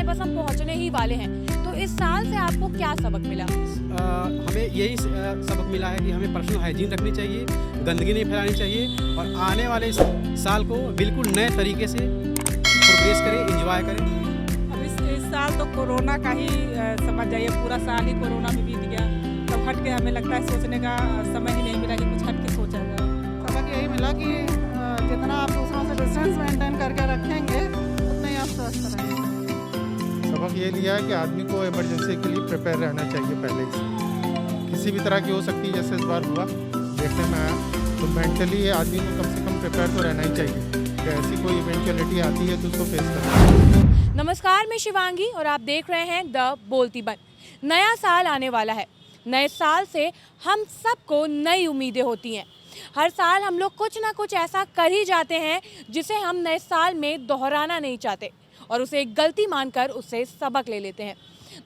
बस हम पहुंचने ही वाले हैं। तो इस साल से आपको क्या सबक मिला? हमें यही सबक मिला है कि हमें पर्सनल हाइजीन रखनी चाहिए, गंदगी नहीं फैलानी चाहिए और आने वाले साल को बिल्कुल नए तरीके से प्रोग्रेस करें, एंजॉय करें। अब इस साल तो कोरोना का ही समझ जाइए, पूरा साल ही कोरोना में बीत गया। तब हट के हमें लगता है सोचने का समय ही नहीं मिला कि कुछ हट के सोचा जाए। सबक यही मिला कि जितना आप दूसरों से डिस्टेंस मेंटेन करके रखेंगे उतना ही आप स्वस्थ रहेंगे। सबक ये लिया है कि आदमी को इमरजेंसी के लिए प्रिपेयर रहना चाहिए पहले से। किसी भी तरह की हो सकती है, जैसे इस बार हुआ देखने में आया, तो मेंटली आदमी को कम से कम प्रिपेयर तो रहना ही चाहिए कि ऐसी कोई इवेंचुअलिटी आती है तो उसको फेस करना। नमस्कार, मैं शिवांगी और आप देख रहे हैं द बोलती बन। नया साल आने वाला है। नए साल से हम सबको नई उम्मीदें होती हैं। हर साल हम लोग कुछ ना कुछ ऐसा कर ही जाते हैं जिसे हम नए साल में दोहराना नहीं चाहते और उसे एक गलती मानकर उससे सबक ले लेते हैं।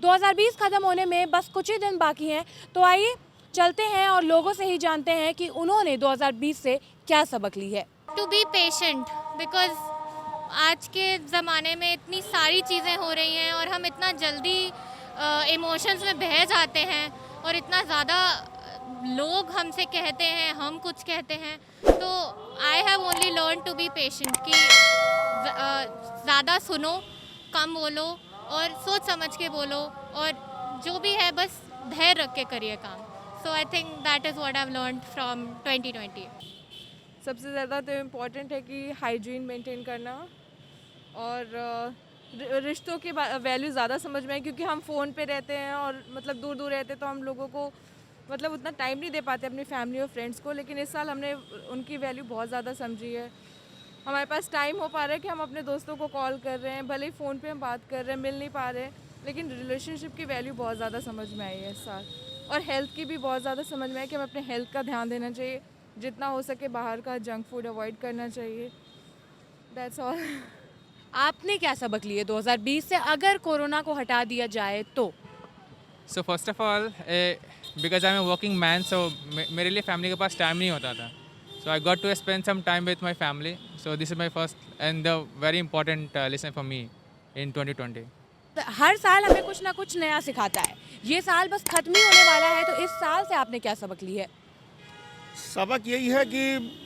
2020 खत्म होने में बस कुछ ही दिन बाकी हैं, तो आइए चलते हैं और लोगों से ही जानते हैं कि उन्होंने 2020 से क्या सबक ली है। टू बी पेशेंट, बिकॉज आज के ज़माने में इतनी सारी चीज़ें हो रही हैं और हम इतना जल्दी इमोशंस में बह जाते हैं और इतना ज़्यादा लोग हमसे कहते हैं, हम कुछ कहते हैं, तो I have only learn to be patient कि ज़्यादा सुनो, कम बोलो और सोच समझ के बोलो और जो भी है बस धैर्य रख के करिए काम। So I think that is what I have learned from 2020। सबसे ज़्यादा तो इम्पॉर्टेंट है कि हाइजीन मेंटेन करना और रिश्तों की वैल्यू ज़्यादा समझ में है, क्योंकि हम फ़ोन पे रहते हैं और मतलब दूर दूर रहते हैं, तो हम लोगों को मतलब उतना टाइम नहीं दे पाते अपनी फैमिली और फ्रेंड्स को। लेकिन इस साल हमने उनकी वैल्यू बहुत ज़्यादा समझी है। हमारे पास टाइम हो पा रहा है कि हम अपने दोस्तों को कॉल कर रहे हैं, भले ही फ़ोन पे हम बात कर रहे हैं, मिल नहीं पा रहे हैं, लेकिन रिलेशनशिप की वैल्यू बहुत ज़्यादा समझ में आई है इस साल। और हेल्थ की भी बहुत ज़्यादा समझ में आई कि हमें अपने हेल्थ का ध्यान देना चाहिए, जितना हो सके बाहर का जंक फूड अवॉइड करना चाहिए। That's all. आपने क्या सबक लिए 2020 से, अगर कोरोना को हटा दिया जाए तो? So first of all, because I am a working man, so मेरे लिए फैमिली के पास टाइम नहीं होता था। So I got to spend some time with my family. So this is my first and the very important lesson for me in 2020। हर साल हमें कुछ ना कुछ नया सिखाता है। ये साल बस खत्म ही होने वाला है, तो इस साल से आपने क्या सबक ली है? सबक यही है कि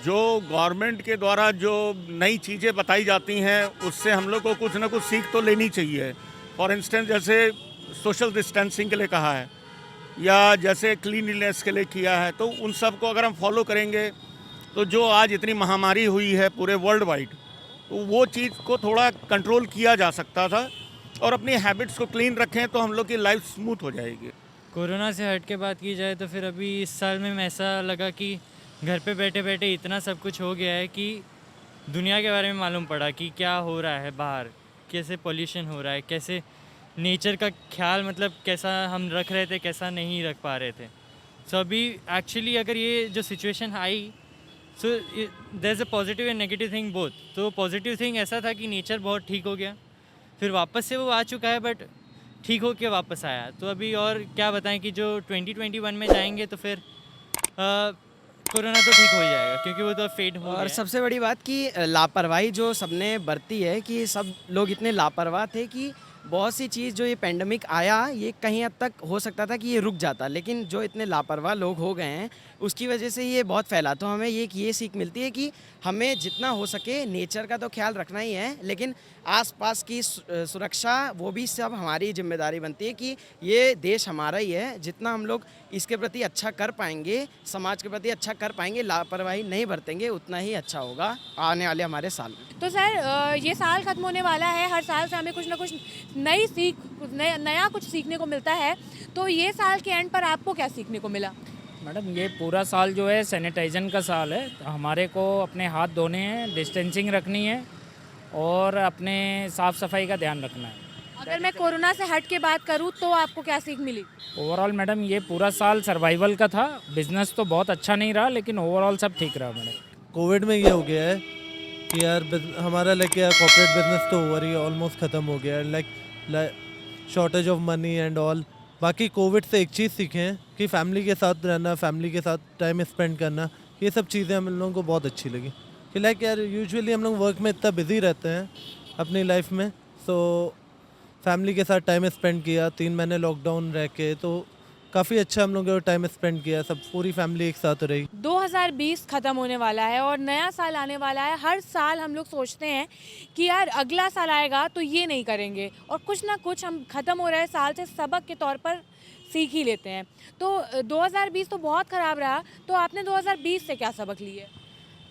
जो गवर्नमेंट के द्वारा जो नई चीज़ें बताई जाती हैं उससे हम लोग को कुछ ना कुछ सीख तो लेनी चाहिए। फॉर इंस्टेंस जैसे सोशल डिस्टेंसिंग के लिए कहा है या जैसे क्लीनलीनेस के लिए किया है, तो उन सब को अगर हम फॉलो करेंगे तो जो आज इतनी महामारी हुई है पूरे वर्ल्ड वाइड, तो वो चीज़ को थोड़ा कंट्रोल किया जा सकता था। और अपनी हैबिट्स को क्लीन रखें तो हम लोग की लाइफ स्मूथ हो जाएगी। कोरोना से हट के बात की जाए तो फिर अभी इस साल में ऐसा लगा कि घर पे बैठे बैठे इतना सब कुछ हो गया है कि दुनिया के बारे में मालूम पड़ा कि क्या हो रहा है बाहर, कैसे पोल्यूशन हो रहा है, कैसे नेचर का ख्याल मतलब कैसा हम रख रहे थे, कैसा नहीं रख पा रहे थे। सो अभी एक्चुअली अगर ये जो सिचुएशन आई, so there is a positive and negative thing both. तो पॉजिटिव थिंग ऐसा था कि नेचर बहुत ठीक हो गया, फिर वापस से वो आ चुका है, बट ठीक हो के वापस आया। तो अभी और क्या बताएं कि जो 2021 में जाएंगे तो फिर कोरोना तो ठीक हो ही जाएगा, क्योंकि वो तो फेड हो गया। और सबसे बड़ी बात कि लापरवाही जो सबने बरती है, कि सब लोग इतने लापरवाह थे कि बहुत सी चीज़ जो ये पेंडेमिक आया, ये कहीं हद तक हो सकता था कि ये रुक जाता, लेकिन जो इतने लापरवाह लोग हो गए हैं उसकी वजह से ये बहुत फैला। तो हमें ये सीख मिलती है कि हमें जितना हो सके नेचर का तो ख्याल रखना ही है, लेकिन आसपास की सुरक्षा वो भी सब हमारी जिम्मेदारी बनती है कि ये देश हमारा ही है। जितना हम लोग इसके प्रति अच्छा कर पाएंगे, समाज के प्रति अच्छा कर पाएंगे, लापरवाही नहीं बरतेंगे, उतना ही अच्छा होगा आने वाले हमारे साल में। तो सर, ये साल खत्म होने वाला है, हर साल से हमें कुछ ना कुछ नई सीख, नया कुछ सीखने को मिलता है। तो ये साल के एंड पर आपको क्या सीखने को मिला? मैडम, ये पूरा साल जो है सैनिटाइजन का साल है। तो हमारे को अपने हाथ धोने हैं, डिस्टेंसिंग रखनी है और अपने साफ़ सफाई का ध्यान रखना है। अगर मैं कोरोना से हट के बात करूं तो आपको क्या सीख मिली? ओवरऑल मैडम ये पूरा साल सर्वाइवल का था। बिजनेस तो बहुत अच्छा नहीं रहा, लेकिन ओवरऑल सब ठीक रहा मैडम। कोविड में ये हो गया है कि यार हमारा कॉर्पोरेट बिजनेस तो ओवर ही ऑलमोस्ट ख़त्म हो गया है, like shortage of money and all. बाकी कोविड से एक चीज़ सीखे हैं कि फैमिली के साथ रहना, फैमिली के साथ टाइम स्पेंड करना, ये सब चीज़ें हम लोगों को बहुत अच्छी लगी। कि लाइक यार यूजुअली हम लोग वर्क में इतना बिजी रहते हैं अपनी लाइफ में, सो फैमिली के साथ टाइम स्पेंड किया 3 महीने लॉकडाउन रह के, तो काफ़ी अच्छा हम लोगों ने टाइम स्पेंड किया, सब पूरी फैमिली एक साथ रही। 2020 ख़त्म होने वाला है और नया साल आने वाला है। हर साल हम लोग सोचते हैं कि यार अगला साल आएगा तो ये नहीं करेंगे, और कुछ ना कुछ हम ख़त्म हो रहे साल से सबक के तौर पर सीख ही लेते हैं। तो 2020 तो बहुत ख़राब रहा, तो आपने 2020 से क्या सबक लिए?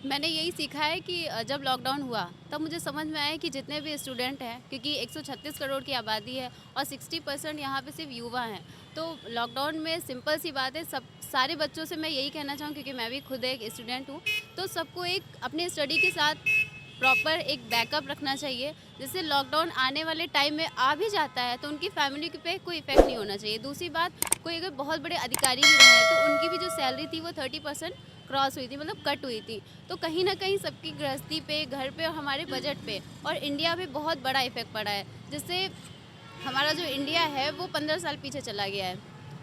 मैंने यही सीखा है कि जब लॉकडाउन हुआ तब मुझे समझ में आया कि जितने भी स्टूडेंट हैं, क्योंकि 136 करोड़ की आबादी है और 60% यहाँ पे सिर्फ युवा हैं, तो लॉकडाउन में सिंपल सी बात है, सारे बच्चों से मैं यही कहना चाहूँ, क्योंकि मैं भी खुद एक स्टूडेंट हूँ, तो सबको एक अपने स्टडी के साथ प्रॉपर एक बैकअप रखना चाहिए, जिससे लॉकडाउन आने वाले टाइम में आ भी जाता है तो उनकी फैमिली पे कोई इफेक्ट नहीं होना चाहिए। दूसरी बात, कोई अगर बहुत बड़े अधिकारी भी रहे तो उनकी भी जो सैलरी थी वो 30% क्रॉस हुई थी, मतलब कट हुई थी, तो कहीं ना कहीं सबकी गृहस्थी पे, घर पे और हमारे बजट पे और इंडिया पे बहुत बड़ा इफेक्ट पड़ा है, जिससे हमारा जो इंडिया है वो 15 साल पीछे चला गया है,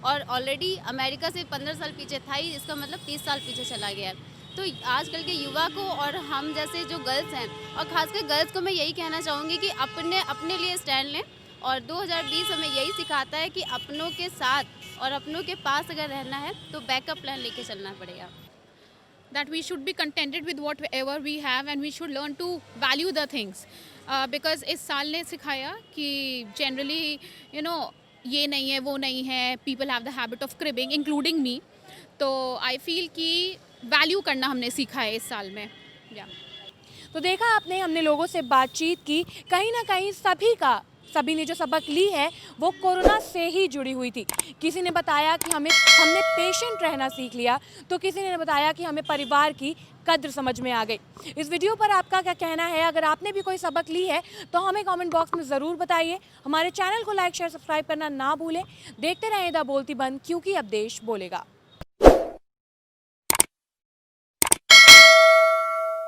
और ऑलरेडी अमेरिका से 15 साल पीछे था ही, इसका मतलब 30 साल पीछे चला गया है। तो आजकल के युवा को और हम जैसे जो गर्ल्स हैं, और ख़ासकर गर्ल्स को मैं यही कहना चाहूँगी कि अपने लिए स्टैंड लें, और 2020 हमें यही सिखाता है कि अपनों के साथ और अपनों के पास अगर रहना है तो बैकअप प्लान लेके चलना पड़ेगा। That we should be contented with whatever we have and we should learn to value the things, because इस साल ने सिखाया कि generally ये नहीं है वो नहीं है, people have the habit of cribbing including me, तो I feel कि वैल्यू करना हमने सीखा है इस साल में। तो देखा आपने, हमने लोगों से बातचीत की, कहीं ना कहीं सभी ने जो सबक ली है वो कोरोना से ही जुड़ी हुई थी। किसी ने बताया कि हमने पेशेंट रहना सीख लिया, तो किसी ने बताया कि हमें परिवार की कद्र समझ में आ गई। इस वीडियो पर आपका क्या कहना है? अगर आपने भी कोई सबक ली है तो हमें कमेंट बॉक्स में ज़रूर बताइए। हमारे चैनल को लाइक, शेयर, सब्सक्राइब करना ना भूलें। देखते रहें द बोलती बंद, क्योंकि अब देश बोलेगा।